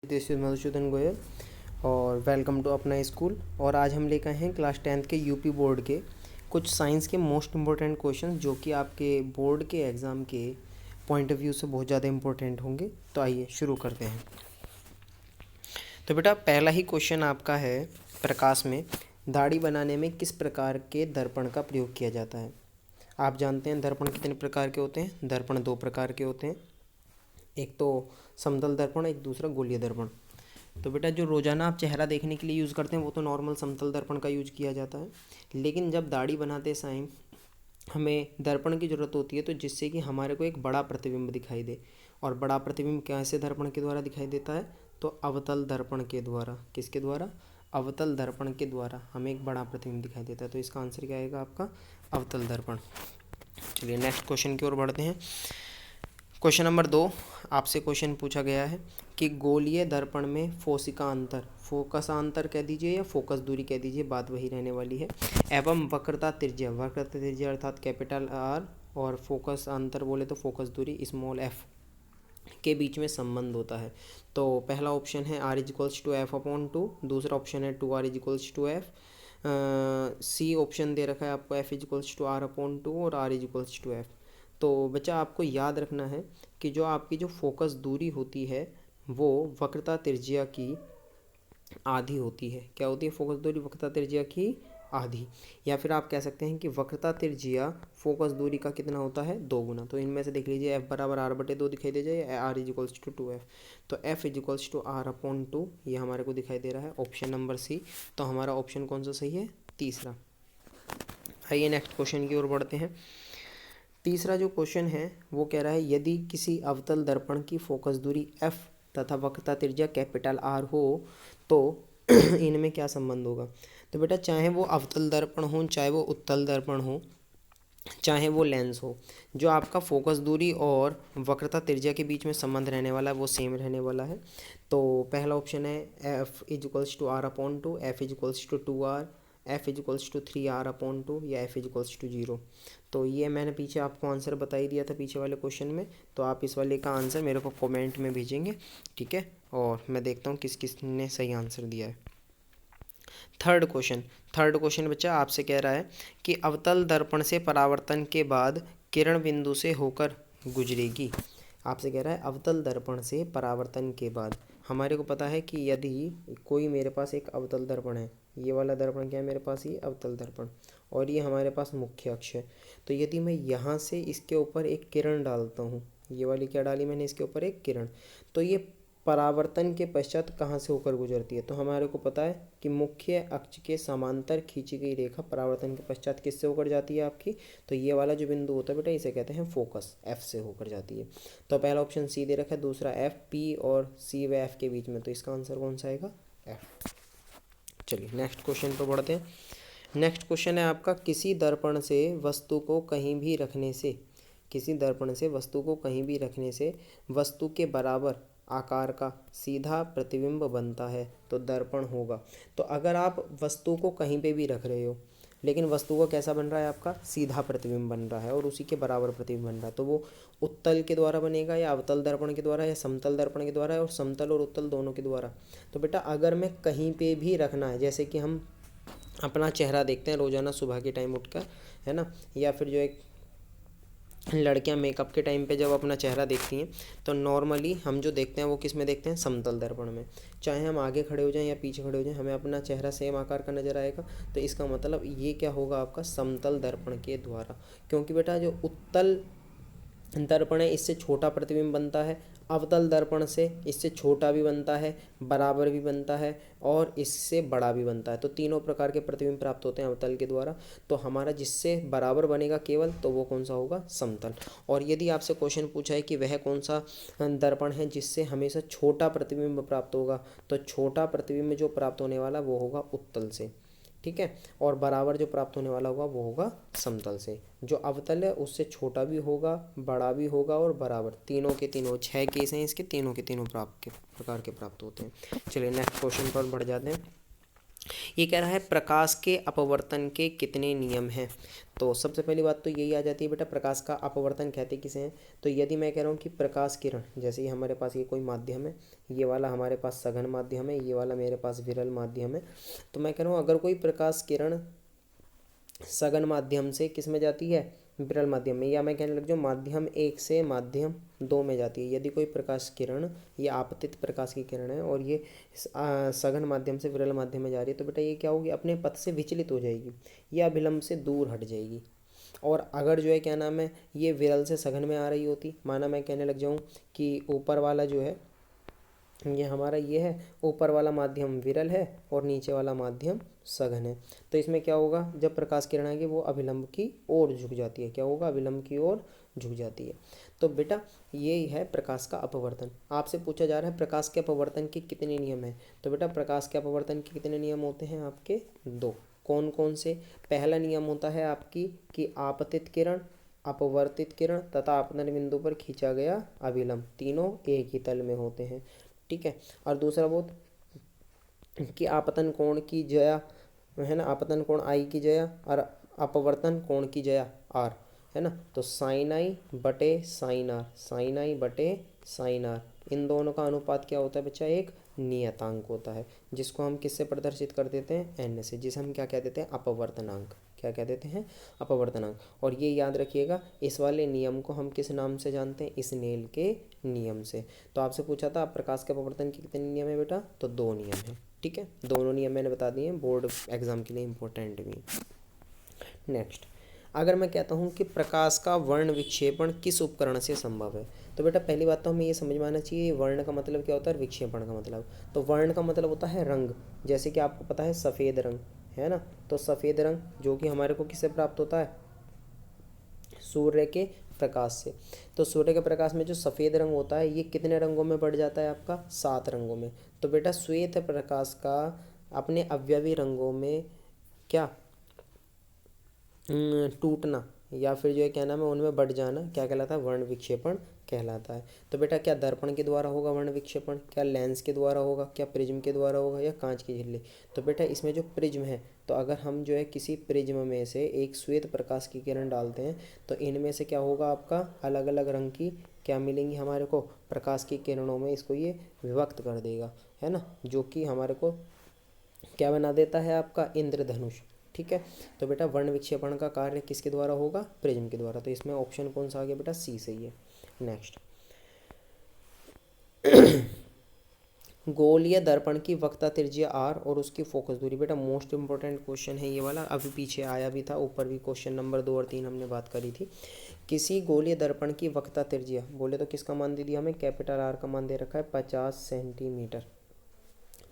This is Madhusudan Goyal और welcome to अपना school. और आज हम लेकर आए हैं क्लास 10th के यूपी बोर्ड के कुछ साइंस के मोस्ट इम्पोर्टेंट क्वेश्चन जो कि आपके बोर्ड के एग्ज़ाम के पॉइंट ऑफ व्यू से बहुत ज़्यादा इम्पोर्टेंट होंगे। तो आइए शुरू करते हैं। तो बेटा पहला ही क्वेश्चन आपका है, प्रकाश में दाढ़ी बनाने में किस प्रकार के दर्पण का प्रयोग किया जाता है। आप जानते हैं दर्पण कितने प्रकार के होते हैं। दर्पण दो प्रकार के होते हैं, एक तो समतल दर्पण, एक दूसरा गोलीय दर्पण। तो बेटा जो रोज़ाना आप चेहरा देखने के लिए यूज़ करते हैं वो तो नॉर्मल समतल दर्पण का यूज किया जाता है, लेकिन जब दाढ़ी बनाते समय हमें दर्पण की ज़रूरत होती है तो जिससे कि हमारे को एक बड़ा प्रतिबिंब दिखाई दे। और बड़ा प्रतिबिंब कैसे दर्पण के द्वारा दिखाई देता है, तो अवतल दर्पण के द्वारा। किसके द्वारा? अवतल दर्पण के द्वारा हमें एक बड़ा प्रतिबिंब दिखाई देता है। तो इसका आंसर क्या आएगा आपका? अवतल दर्पण। चलिए नेक्स्ट क्वेश्चन की ओर बढ़ते हैं। क्वेश्चन नंबर 2 आपसे क्वेश्चन पूछा गया है कि गोलीय दर्पण में फोसिका अंतर, फोकस अंतर कह दीजिए या फोकस दूरी कह दीजिए, बात वही रहने वाली है, एवं वक्रता त्रिज्या, वक्रता त्रिज्या अर्थात कैपिटल आर, और फोकस अंतर बोले तो फोकस दूरी स्मॉल एफ के बीच में संबंध होता है। तो पहला ऑप्शन है R is equals to F upon two, दूसरा ऑप्शन है two R is equals to F, C option दे रखा है आपको F is equals to R upon two और R is equals to F. तो बच्चा आपको याद रखना है कि जो आपकी जो फोकस दूरी होती है वो वक्रता त्रिज्या की आधी होती है। क्या होती है? फोकस दूरी वक्रता त्रिज्या की आधी, या फिर आप कह सकते हैं कि वक्रता त्रिज्या फोकस दूरी का कितना होता है? 2 गुना। तो इनमें से देख लीजिए एफ बराबर आर बटे 2 दिखाई दे जाए, R is equals to 2 F. तो F is equals to R upon 2 ये हमारे को दिखाई दे रहा है, ऑप्शन नंबर सी। तो हमारा ऑप्शन कौन सा सही है? तीसरा। आइए नेक्स्ट क्वेश्चन की ओर बढ़ते हैं। तीसरा जो क्वेश्चन है वो कह रहा है यदि किसी अवतल दर्पण की फोकस दूरी f तथा वक्रता त्रिज्या कैपिटल R हो तो इनमें क्या संबंध होगा। तो बेटा चाहे वो अवतल दर्पण हो, चाहे वो उत्तल दर्पण हो, चाहे वो लेंस हो, जो आपका फोकस दूरी और वक्रता त्रिज्या के बीच में संबंध रहने वाला है वो सेम रहने वाला है। तो पहला ऑप्शन है F is equals to R upon two, F is equals to 2r, F is equals to 3r upon two, या एफ इज इक्वल्स टू 0। तो ये मैंने पीछे आपको आंसर बता ही दिया था पीछे वाले क्वेश्चन में। तो आप इस वाले का आंसर मेरे को कमेंट में भेजेंगे, ठीक है, और मैं देखता हूँ किस किस ने सही आंसर दिया है। थर्ड क्वेश्चन बच्चा आपसे कह रहा है कि अवतल दर्पण से परावर्तन के बाद किरण बिंदु से होकर गुजरेगी। आपसे कह रहा है अवतल दर्पण से परावर्तन के बाद। हमारे को पता है कि यदि कोई मेरे पास एक अवतल दर्पण है, ये वाला दर्पण क्या है मेरे पास? ये अवतल दर्पण, और ये हमारे पास मुख्य अक्ष है। तो यदि मैं यहाँ से इसके ऊपर एक किरण डालता हूँ, ये वाली क्या डाली मैंने? इसके ऊपर एक किरण, तो ये परावर्तन के पश्चात कहाँ से होकर गुजरती है? तो हमारे को पता है कि मुख्य अक्ष के समांतर खींची गई रेखा परावर्तन के पश्चात किससे होकर जाती है आपकी? तो ये वाला जो बिंदु होता है बेटा इसे कहते हैं फोकस, एफ से होकर जाती है। तो पहला ऑप्शन सी दे रखा है, दूसरा एफ, पी और सी व एफ के बीच में, तो इसका आंसर कौन सा आएगा? एफ। चलिए नेक्स्ट क्वेश्चन पर बढ़ते हैं। नेक्स्ट क्वेश्चन है आपका किसी दर्पण से वस्तु को कहीं भी रखने से, किसी दर्पण से वस्तु को कहीं भी रखने से वस्तु के बराबर आकार का सीधा प्रतिबिंब बनता है तो दर्पण होगा। तो अगर आप वस्तु को कहीं पे भी रख रहे हो लेकिन वस्तु को कैसा बन रहा है आपका? सीधा प्रतिबिंब बन रहा है और उसी के बराबर प्रतिबिंब बन रहा है, तो वो उत्तल के द्वारा बनेगा या अवतल दर्पण के द्वारा या समतल दर्पण के द्वारा, और समतल और उत्तल दोनों के द्वारा। तो बेटा अगर मैं कहीं पे भी रखना है, जैसे कि हम अपना चेहरा देखते हैं रोज़ाना सुबह के टाइम उठकर, है ना, या फिर जो एक लड़कियां मेकअप के टाइम पे जब अपना चेहरा देखती हैं तो नॉर्मली हम जो देखते हैं वो किस में देखते हैं? समतल दर्पण में। चाहे हम आगे खड़े हो जाएं या पीछे खड़े हो जाएं हमें अपना चेहरा सेम आकार का नज़र आएगा। तो इसका मतलब ये क्या होगा आपका? समतल दर्पण के द्वारा, क्योंकि बेटा जो उत्तल दर्पण है इससे छोटा प्रतिबिंब बनता है, अवतल दर्पण से इससे छोटा भी बनता है, बराबर भी बनता है और इससे बड़ा भी बनता है। तो तीनों प्रकार के प्रतिबिंब प्राप्त होते हैं अवतल के द्वारा। तो हमारा जिससे बराबर बनेगा केवल, तो वो कौन सा होगा? समतल। और यदि आपसे क्वेश्चन पूछा है कि वह कौन सा दर्पण है जिससे हमेशा छोटा प्रतिबिंब प्राप्त होगा, तो छोटा प्रतिबिंब जो प्राप्त होने वाला वो होगा उत्तल से, ठीक है, और बराबर जो प्राप्त होने वाला होगा वो होगा समतल से। जो अवतल है उससे छोटा भी होगा, बड़ा भी होगा और बराबर, तीनों के तीनों 6 केस हैं इसके, तीनों के तीनों प्रकार के प्राप्त होते हैं। चलिए नेक्स्ट क्वेश्चन पर बढ़ जाते हैं। ये कह रहा है प्रकाश के अपवर्तन के कितने नियम हैं। तो सबसे पहली बात तो यही आ जाती है बेटा, प्रकाश का अपवर्तन कहते किसे हैं। तो यदि मैं कह रहा हूँ कि प्रकाश किरण, जैसे कि हमारे पास ये कोई माध्यम है, ये वाला हमारे पास सघन माध्यम है, ये वाला मेरे पास विरल माध्यम है। तो मैं कह रहा हूँ अगर कोई प्रकाश किरण सघन माध्यम से किस में जाती है, विरल माध्यम में, या मैं कहने लग जाऊँ माध्यम 1 से माध्यम 2 में जाती है। यदि कोई प्रकाश किरण, ये आपतित प्रकाश की किरण है और ये सघन माध्यम से विरल माध्यम में जा रही है, तो बेटा ये क्या होगी, अपने पथ से विचलित हो जाएगी या अभिलंब से दूर हट जाएगी। और अगर जो है क्या नाम है, ये विरल से सघन में आ रही होती, माना मैं कहने लग जाऊँ कि ऊपर वाला जो है ये हमारा ये है, ऊपर वाला माध्यम विरल है और नीचे वाला माध्यम सघन है, तो इसमें क्या होगा, जब प्रकाश किरण आएगी वो अभिलंब की ओर झुक जाती है। क्या होगा, अभिलंब की ओर झुक जाती है। तो बेटा ये है प्रकाश का अपवर्तन। आपसे पूछा जा रहा है प्रकाश के अपवर्तन के कितने नियम हैं। तो बेटा प्रकाश के अपवर्तन के कितने नियम होते हैं आपके, 2। कौन कौन से। पहला नियम होता है आपकी कि आपतित किरण, अपवर्तित किरण तथा आपतन बिंदु पर खींचा गया अभिलंब, तीनों एक ही तल में होते हैं। ठीक है। और दूसरा बहुत कि आपतन कोण की जया है ना, आपतन कोण आई की जया और अपवर्तन कोण की जया आर, है ना। तो साइन आई बटे साइन आर, साइन आई बटे साइन आर, इन दोनों का अनुपात क्या होता है बच्चा, एक नियतांक होता है, जिसको हम किससे प्रदर्शित कर देते हैं, एन से, जिसे हम क्या कह देते हैं, अपवर्तनांक। क्या कह देते हैं, अपवर्तनांक। और ये याद रखिएगा, इस वाले नियम को हम किस नाम से जानते हैं, स्नेल के नियम से। तो आपसे पूछा था प्रकाश के अपवर्तन के कितने नियम है बेटा, तो 2 नियम है। ठीक है, दोनों नियम मैंने बता दिए हैं, बोर्ड एग्जाम के लिए इंपॉर्टेंट भी। नेक्स्ट, अगर मैं कहता हूँ कि प्रकाश का वर्ण विक्षेपण किस उपकरण से संभव है, तो बेटा पहली बात तो हमें ये समझ में आना चाहिए वर्ण का मतलब क्या होता है, विक्षेपण का मतलब। तो वर्ण का मतलब होता है रंग, जैसे कि आपको पता है सफ़ेद रंग है ना। तो सफ़ेद रंग जो कि हमारे को किससे प्राप्त होता है, सूर्य के प्रकाश से। तो सूर्य के प्रकाश में जो सफ़ेद रंग होता है ये कितने रंगों में बढ़ जाता है आपका, 7 रंगों में। तो बेटा श्वेत प्रकाश का अपने अवयवी रंगों में क्या टूटना या फिर जो है क्या नाम है उनमें बढ़ जाना क्या कहलाता है, वर्ण विक्षेपण कहलाता है। तो बेटा क्या दर्पण के द्वारा होगा वर्ण विक्षेपण, क्या लेंस के द्वारा होगा, क्या प्रिज्म के द्वारा होगा, या कांच की झिल्ली। तो बेटा इसमें जो प्रिज्म है, तो अगर हम जो है किसी प्रिज्म में से एक श्वेत प्रकाश की किरण डालते हैं तो इनमें से क्या होगा, आपका अलग अलग रंग की क्या मिलेंगी हमारे को, प्रकाश की किरणों में इसको ये विभक्त कर देगा, है ना, जो कि हमारे को क्या बना देता है, आपका इंद्रधनुष। ठीक है। तो बेटा वर्ण विक्षेपण का कार्य किसके द्वारा होगा, प्रिज्म के द्वारा। तो इसमें ऑप्शन कौन सा आ गया बेटा, सी सही है। नेक्स्ट, गोलीय दर्पण की वक्रता त्रिज्या आर और उसकी फोकस दूरी। बेटा मोस्ट इंपॉर्टेंट क्वेश्चन है ये वाला, अभी पीछे आया भी था, ऊपर भी क्वेश्चन नंबर 2 और 3 हमने बात करी थी। किसी गोलीय दर्पण की वक्रता त्रिज्या, बोले तो किसका मान दे दिया हमें, कैपिटल आर का मान दे रखा है 50 सेंटीमीटर।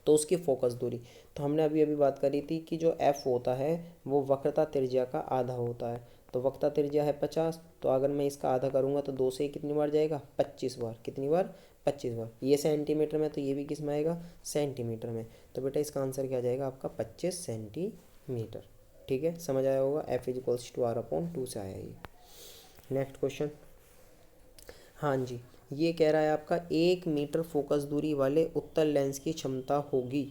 तो उसकी फोकस दूरी, तो हमने अभी अभी बात करी थी कि जो एफ होता है वो वक्रता त्रिज्या का आधा होता है। तो वक्रता त्रिज्या है 50, तो अगर मैं इसका आधा करूँगा तो 2 से कितनी बार जाएगा, 25 बार। कितनी बार, 25 बार। ये सेंटीमीटर में, तो ये भी किस में आएगा, सेंटीमीटर में। तो बेटा इसका आंसर क्या जाएगा आपका, 25 सेंटीमीटर। ठीक है, समझ आया होगा, F is equals to R upon 2 से आया ये। नेक्स्ट क्वेश्चन, हाँ जी, ये कह रहा है आपका 1 मीटर फोकस दूरी वाले उत्तल लेंस की क्षमता होगी,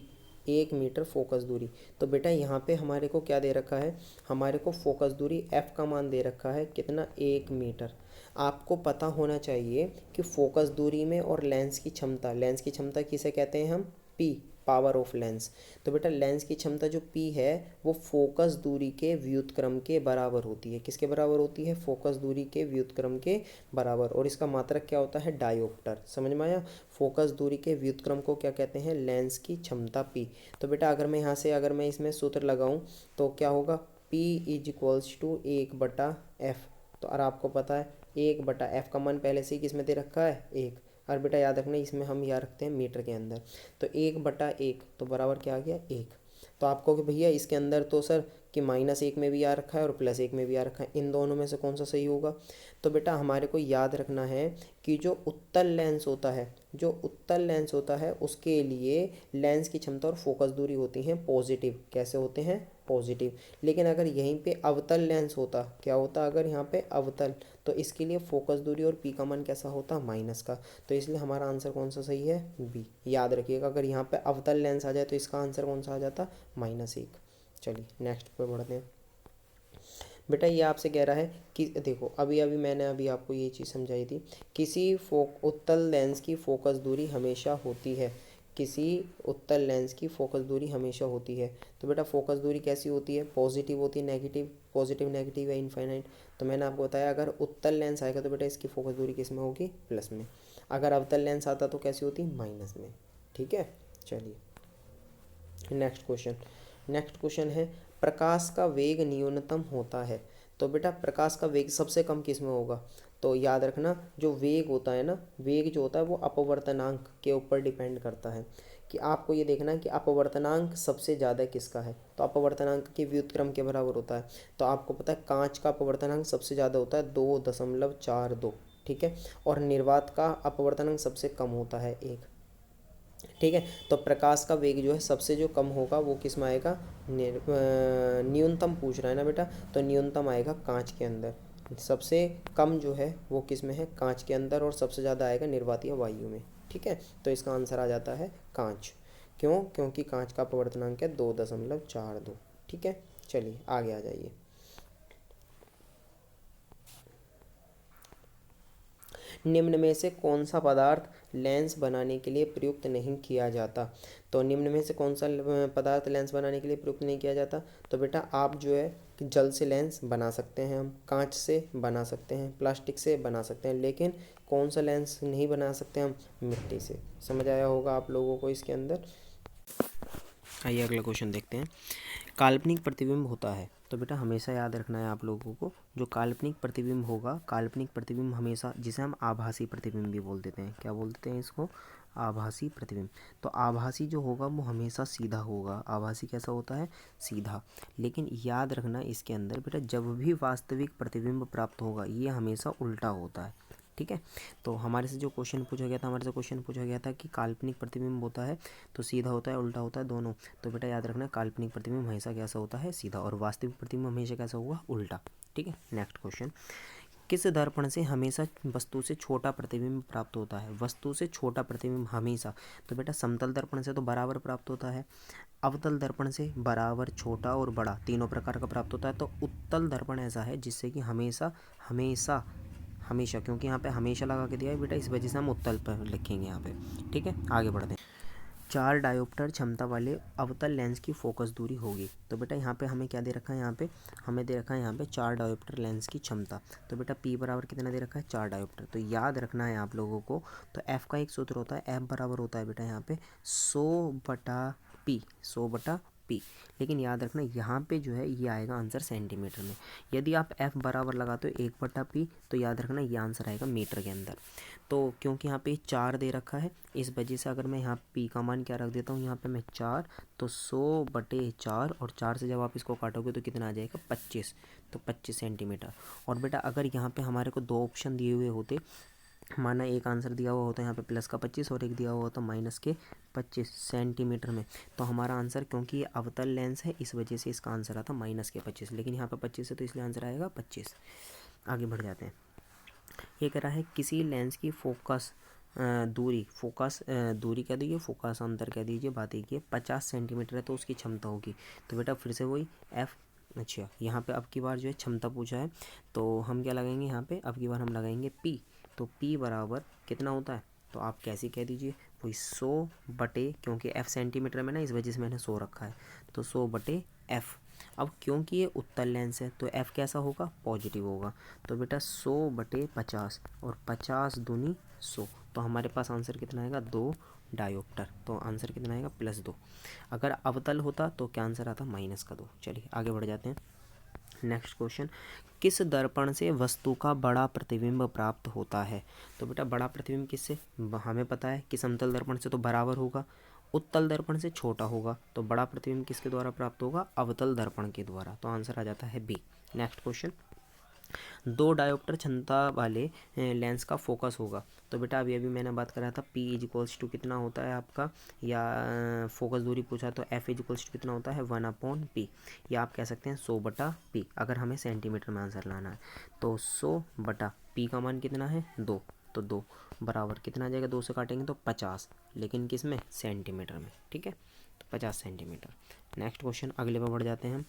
1 मीटर फोकस दूरी। तो बेटा यहाँ पे हमारे को क्या दे रखा है, हमारे को फोकस दूरी एफ का मान दे रखा है कितना, 1 मीटर। आपको पता होना चाहिए कि फोकस दूरी में और लेंस की क्षमता, लेंस की क्षमता किसे कहते हैं हम, पी, पावर ऑफ लेंस। तो बेटा लेंस की क्षमता जो पी है वो फोकस दूरी के व्युत्क्रम के बराबर होती है। किसके बराबर होती है, फोकस दूरी के व्युत्क्रम के बराबर। और इसका मात्रक क्या होता है, डायोप्टर। समझ में आया, फोकस दूरी के व्युत्क्रम को क्या कहते हैं, लेंस की क्षमता पी। तो बेटा अगर मैं यहाँ से अगर मैं इसमें सूत्र लगाऊँ तो क्या होगा, P is equals to 1/f। तो और आपको पता है 1/f का मान पहले से ही किस में दे रखा है, 1। और बेटा याद रखना इसमें हम यहाँ रखते हैं मीटर के अंदर। तो 1/1 तो बराबर क्या आ गया, 1। तो आपको कि भैया इसके अंदर तो सर कि -1 में भी आ रखा है और +1 में भी आ रखा है, इन दोनों में से कौन सा सही होगा। तो बेटा हमारे को याद रखना है कि जो उत्तल लेंस होता है, जो उत्तल लेंस होता है उसके लिए लेंस की क्षमता और फोकस दूरी होती हैं पॉजिटिव। कैसे होते हैं, पॉजिटिव। लेकिन अगर यहीं पे अवतल लेंस होता, क्या होता अगर यहाँ पे अवतल, तो इसके लिए फोकस दूरी और पी का मान कैसा होता, माइनस का। तो इसलिए हमारा आंसर कौन सा सही है, बी। याद रखिएगा, अगर यहाँ पे अवतल लेंस आ जाए तो इसका आंसर कौन सा आ जाता, -1। चलिए नेक्स्ट पे बढ़ते हैं। बेटा ये आपसे कह रहा है कि देखो अभी अभी मैंने अभी आपको ये चीज़ समझाई थी, किसी उत्तल लेंस की फोकस दूरी हमेशा होती है, किसी उत्तल लेंस की फोकस दूरी हमेशा होती है। तो बेटा फोकस दूरी कैसी होती है, पॉजिटिव होती है, नेगेटिव, पॉजिटिव नेगेटिव या इनफाइनाइट। तो मैंने आपको बताया अगर उत्तल लेंस आएगा तो बेटा इसकी फोकस दूरी किस में होगी, प्लस में। अगर अवतल लेंस आता तो कैसी होती, माइनस में। ठीक है, चलिए नेक्स्ट क्वेश्चन है, प्रकाश का वेग न्यूनतम होता है। तो बेटा प्रकाश का वेग सबसे कम किस में होगा, तो याद रखना जो वेग होता है ना, वेग जो होता है वो अपवर्तनांक के ऊपर डिपेंड करता है, कि आपको ये देखना है कि अपवर्तनांक सबसे ज़्यादा किसका है। तो अपवर्तनांक के व्युत्क्रम के बराबर होता है। तो आपको पता है कांच का अपवर्तनांक सबसे ज़्यादा होता है 2.42, ठीक है, और निर्वात का अपवर्तनांक सबसे कम होता है 1। ठीक है, तो प्रकाश का वेग जो है सबसे जो कम होगा वो किस में आएगा, न्यूनतम पूछ रहा है ना बेटा, तो न्यूनतम आएगा कांच के अंदर। सबसे कम जो है वो किस में है, कांच के अंदर, और सबसे ज़्यादा आएगा निर्वातीय वायु में। ठीक है, तो इसका आंसर आ जाता है कांच। क्यों, क्योंकि कांच का अपवर्तनांक है 2.42। ठीक है, चलिए आगे आ जाइए। निम्न में से कौन सा पदार्थ लेंस बनाने के लिए प्रयुक्त नहीं किया जाता। तो निम्न में से कौन सा पदार्थ लेंस बनाने के लिए प्रयुक्त नहीं किया जाता। तो बेटा आप जो है कि जल से लेंस बना सकते हैं, हम कांच से बना सकते हैं, प्लास्टिक से बना सकते हैं, लेकिन कौन सा लेंस नहीं बना सकते हम, मिट्टी से। समझ आया होगा आप लोगों को इसके अंदर। आइए अगला क्वेश्चन देखते हैं। काल्पनिक प्रतिबिंब होता है। तो बेटा हमेशा याद रखना है आप लोगों को, जो काल्पनिक प्रतिबिंब होगा, काल्पनिक प्रतिबिंब हमेशा, जिसे हम आभासी प्रतिबिंब भी बोल देते हैं, क्या बोल देते हैं इसको, आभासी प्रतिबिंब। तो आभासी जो होगा वो हमेशा सीधा होगा। आभासी कैसा होता है, सीधा। लेकिन याद रखना इसके अंदर बेटा जब भी वास्तविक प्रतिबिंब प्राप्त होगा ये हमेशा उल्टा होता है। ठीक है, तो हमारे से जो क्वेश्चन पूछा गया था, हमारे से क्वेश्चन पूछा गया था कि काल्पनिक प्रतिबिंब होता है तो सीधा होता है, उल्टा होता है, दोनों। तो बेटा याद रखना काल्पनिक प्रतिबिंब हमेशा कैसा होता है, सीधा, और वास्तविक प्रतिबिंब हमेशा कैसा होगा, उल्टा। ठीक है, नेक्स्ट क्वेश्चन, किस दर्पण से हमेशा वस्तु से छोटा प्रतिबिंब प्राप्त होता है। वस्तु से छोटा प्रतिबिंब हमेशा, तो बेटा समतल दर्पण से तो बराबर प्राप्त होता है, अवतल दर्पण से बराबर, छोटा और बड़ा तीनों प्रकार का प्राप्त होता है। तो उत्तल दर्पण ऐसा है जिससे कि हमेशा हमेशा हमेशा, क्योंकि यहाँ पे हमेशा लगा के दिया है बेटा, इस वजह से हम उत्तल पर लिखेंगे यहाँ पे। ठीक है, आगे बढ़ते हैं। 4 डायोप्टर क्षमता वाले अवतल लेंस की फोकस दूरी होगी। तो बेटा यहाँ पे हमें क्या दे रखा है, यहाँ पे हमें दे रखा है यहाँ पे 4 डायोप्टर लेंस की क्षमता। तो बेटा P बराबर कितना दे रखा है, 4 डायोप्टर। तो याद रखना है आप लोगों को, तो F का एक सूत्र होता है, F बराबर होता है बेटा यहाँ पे 100/P, 100/P। लेकिन याद रखना यहाँ पे जो है ये आएगा आंसर सेंटीमीटर में। यदि आप F बराबर लगाते हो 1/P तो याद रखना ये आंसर आएगा मीटर के अंदर। तो क्योंकि यहाँ पे 4 दे रखा है, इस वजह से अगर मैं यहाँ P का मान क्या रख देता हूँ, यहाँ पे मैं 4, तो 100/4, और 4 से जब आप इसको काटोगे तो कितना आ जाएगा, 25, तो 25 सेंटीमीटर। और बेटा अगर यहाँ पे हमारे को 2 ऑप्शन दिए हुए होते, माना एक आंसर दिया हुआ होता है यहाँ पे प्लस का 25 और एक दिया हुआ होता माइनस के 25 सेंटीमीटर में, तो हमारा आंसर, क्योंकि ये अवतल लेंस है इस वजह से इसका आंसर आता माइनस के 25, लेकिन यहाँ पे 25 है तो इसलिए आंसर आएगा 25। आगे बढ़ जाते हैं। ये कह रहा है किसी लेंस की फोकस दूरी कह दीजिए, फोकस अंतर कह दीजिए, बात एक ही है, 50 सेंटीमीटर है तो उसकी क्षमता होगी। तो बेटा फिर से वही F। अच्छा यहाँ पे अब की बार जो है क्षमता पूछा है, तो हम क्या लगाएंगे यहाँ पे, अब की बार हम लगाएंगे P। तो P बराबर कितना होता है, तो आप कैसे कह दीजिए, वही 100/, क्योंकि F सेंटीमीटर में ना इस वजह से मैंने 100 रखा है, तो 100/F। अब क्योंकि ये उत्तल लेंस है तो F कैसा होगा, पॉजिटिव होगा। तो बेटा 100/50, और 50 दूनी 100, तो हमारे पास आंसर कितना आएगा, 2 डायोप्टर। तो आंसर कितना आएगा, +2। अगर अवतल होता तो क्या आंसर आता, -2। चलिए आगे बढ़ जाते हैं। नेक्स्ट क्वेश्चन, किस दर्पण से वस्तु का बड़ा प्रतिबिंब प्राप्त होता है। तो बेटा बड़ा प्रतिबिंब किससे, हमें पता है कि समतल दर्पण से तो बराबर होगा, उत्तल दर्पण से छोटा होगा, तो बड़ा प्रतिबिंब किसके द्वारा प्राप्त होगा, अवतल दर्पण के द्वारा। तो आंसर आ जाता है बी। नेक्स्ट क्वेश्चन, दो डायोप्टर क्षमता वाले लेंस का फोकस होगा। तो बेटा अभी अभी मैंने बात करा था P इक्वल्स टू कितना होता है आपका, या फोकस दूरी पूछा तो F इक्वल्स टू कितना होता है 1/P, या आप कह सकते हैं 100/P। अगर हमें सेंटीमीटर में आंसर लाना है तो 100/P का मान कितना है 2, तो 2 बराबर कितना आ जाएगा, 2 से काटेंगे तो 50, लेकिन किस में, सेंटीमीटर में। ठीक है, तो 50 सेंटीमीटर। नेक्स्ट क्वेश्चन, अगले पर बढ़ जाते हैं हम।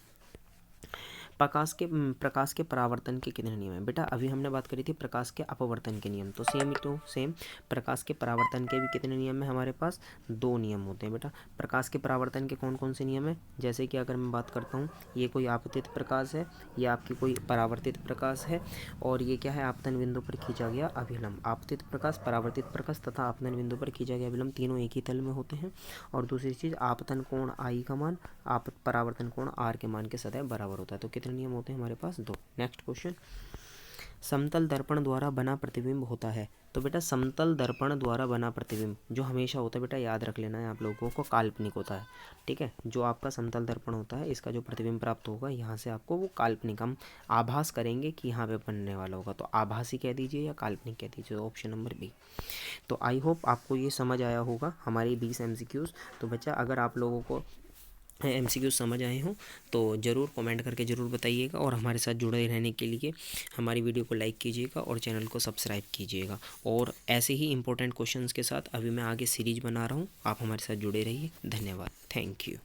प्रकाश के परावर्तन के कितने नियम हैं। बेटा अभी हमने बात करी थी प्रकाश के अपवर्तन के नियम, तो सेम प्रकाश के परावर्तन के भी कितने नियम हैं हमारे पास, 2 नियम होते हैं बेटा। प्रकाश के परावर्तन के कौन कौन से नियम हैं, जैसे कि अगर मैं बात करता हूँ, ये कोई आपतित प्रकाश है, ये आपकी कोई परावर्तित प्रकाश है, और ये क्या है, आपतन बिंदु पर खींचा गया अभिलंब। आपतित प्रकाश, परावर्तित प्रकाश तथा आपतन बिंदु पर खींचा गया अभिलंब तीनों एक ही तल में होते हैं। और दूसरी चीज़, आपतन कोण I का मान परावर्तन कोण R के मान के सदैव बराबर होता है। तो कितने नियम होते हैं हमारे पास, 2। नेक्स्ट क्वेश्चन, समतल दर्पण द्वारा बना प्रतिबिंब होता है। तो बेटा समतल दर्पण द्वारा बना प्रतिबिंब जो हमेशा होता है बेटा, याद रख लेना है आप लोगों को, काल्पनिक होता है। ठीक है, जो आपका समतल दर्पण होता है, इसका जो प्रतिबिंब प्राप्त होगा यहाँ से आपको, वो काल्पनिक, हम आभास करेंगे कि यहाँ पे बनने वाला होगा, तो आभासी कह दीजिए या काल्पनिक कह दीजिए, ऑप्शन नंबर बी। तो आई होप आपको ये समझ आया होगा हमारी 20 MCQs। तो बच्चा अगर आप लोगों को MCQ समझ आए हों तो ज़रूर कमेंट करके ज़रूर बताइएगा, और हमारे साथ जुड़े रहने के लिए हमारी वीडियो को लाइक कीजिएगा और चैनल को सब्सक्राइब कीजिएगा। और ऐसे ही इंपॉर्टेंट क्वेश्चंस के साथ अभी मैं आगे सीरीज बना रहा हूँ, आप हमारे साथ जुड़े रहिए। धन्यवाद, थैंक यू।